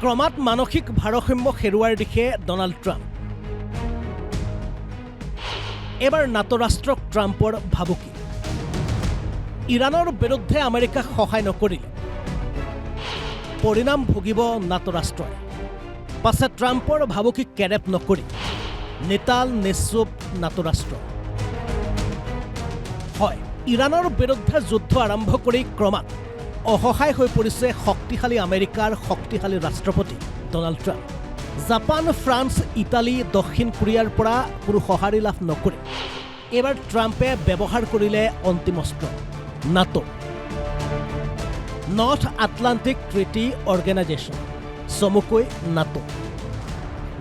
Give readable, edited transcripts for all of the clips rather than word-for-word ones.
ক্ৰমাৎ মানসিক ভাৰসাম্য হেৰুৱাৰ দিশে ডনাল্ড ট্ৰাম্প। এবাৰ নাটো ৰাষ্ট্ৰক ট্ৰাম্পৰ ভাবুকি। ইৰাণৰ বিৰুদ্ধে আমেৰিকাক সহায় নকৰিলে পৰিণাম ভুগিব নাটো ৰাষ্ট্ৰই। পাছে ট্ৰাম্পৰ ভাবুকি কেৰেপ নকৰি নিতাল নিশ্চুপ নাটো ৰাষ্ট্ৰ। হয়, ইৰাণৰ বিৰুদ্ধে যুদ্ধ আৰম্ভ কৰি ক্ৰমাৎ অসহায় হৈ পৰিছে শক্তিশালী আমেৰিকাৰ শক্তিশালী ৰাষ্ট্ৰপতি Donald Trump. Japan, France, Italy, দক্ষিণ কোৰিয়াৰ পৰা কোনো সঁহাৰি লাভ নকৰি এইবাৰ ট্ৰাম্পে ব্যৱহাৰ কৰিলে অন্তিম অস্ত্ৰ নাটো, নৰ্থ আটলাণ্টিক ট্ৰিটি অৰ্গেনাইজেশ্যন, চমুকৈ নাটো।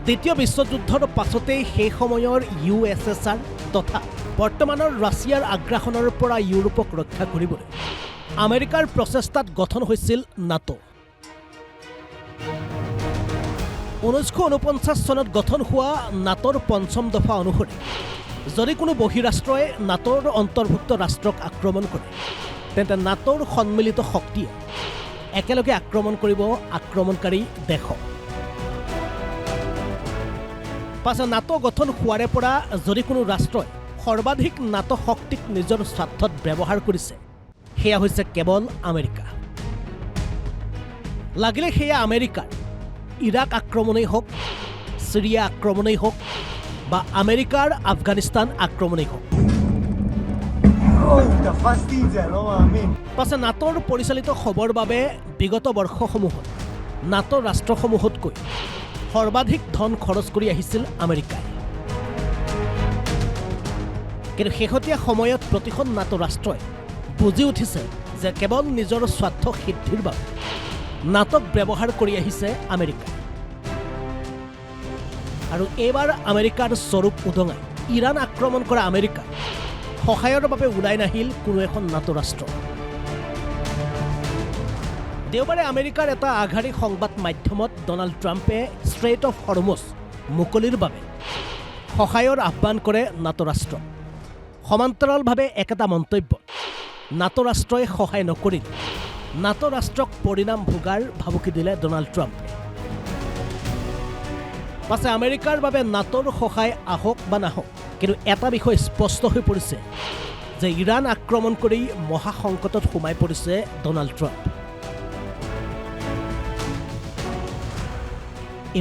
দ্বিতীয় বিশ্বযুদ্ধৰ পাছতেই সেই সময়ৰ USSR তথা বৰ্তমানৰ ৰাছিয়াৰ আগ্ৰাসনৰ পৰা ইউৰোপক ৰক্ষা কৰিবলৈ আমেৰিকাৰ প্ৰচেষ্টাত গঠন হৈছিল নাটো। 1949 চনত গঠন হোৱা নাটোৰ পঞ্চম দফা অনুসৰি যদি কোনো বহিৰাষ্ট্ৰই নাটোৰ অন্তৰ্ভুক্ত ৰাষ্ট্ৰক আক্ৰমণ কৰে তেন্তে নাটোৰ সন্মিলিত শক্তিয়ে একেলগে আক্ৰমণ কৰিব আক্ৰমণকাৰী দেশক। পাছে নাটো গঠন হোৱাৰে পৰা যদি কোনো ৰাষ্ট্ৰই সৰ্বাধিক নাটো শক্তিক নিজৰ স্বাৰ্থত ব্যৱহাৰ কৰিছে সেয়া হৈছে কেৱল আমেৰিকা। লাগিলে সেয়া আমেৰিকাৰ ইৰাক আক্ৰমণেই হওক, চিৰিয়া আক্ৰমণেই হওক বা আমেৰিকাৰ আফগানিস্তান আক্ৰমণেই হওক। পাছে নাটোৰ পৰিচালিত হ'বৰ বাবে বিগত বৰ্ষসমূহত নাটো ৰাষ্ট্ৰসমূহতকৈ সৰ্বাধিক ধন খৰচ কৰি আহিছিল আমেৰিকাই। কিন্তু শেহতীয়া সময়ত প্ৰতিখন নাটো ৰাষ্ট্ৰই বুজি উঠিছে যে কেৱল নিজৰ স্বাৰ্থ সিদ্ধিৰ বাবে নাটোক ব্যৱহাৰ কৰি আহিছে আমেৰিকাই। আৰু এইবাৰ আমেৰিকাৰ স্বৰূপ উদঙাই ইৰাণ আক্ৰমণ কৰা আমেৰিকা সহায়ৰ বাবে ওলাই নাহিল কোনো এখন নাটো ৰাষ্ট্ৰ। দেওবাৰে আমেৰিকাৰ এটা আগশাৰী সংবাদ মাধ্যমত ডনাল্ড ট্ৰাম্পে ষ্ট্ৰেইট অফ হৰমুজ মুকলিৰ বাবে সহায়ৰ আহ্বান কৰে নাটো ৰাষ্ট্ৰ। সমান্তৰালভাৱে একেটা মন্তব্যত নাটো ৰাষ্ট্ৰই সহায় নকৰিলে নাটো ৰাষ্ট্ৰক পৰিণাম ভোগাৰ ভাবুকি দিলে ডনাল্ড ট্ৰাম্পে। পাছে আমেৰিকাৰ বাবে নাটোৰ সহায় আহক বা নাহক, কিন্তু এটা বিষয় স্পষ্ট হৈ পৰিছে যে ইৰাণ আক্ৰমণ কৰি মহাসংকটত সোমাই পৰিছে Donald Trump.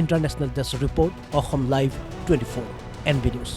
International desk report, Assam live 24 NB news.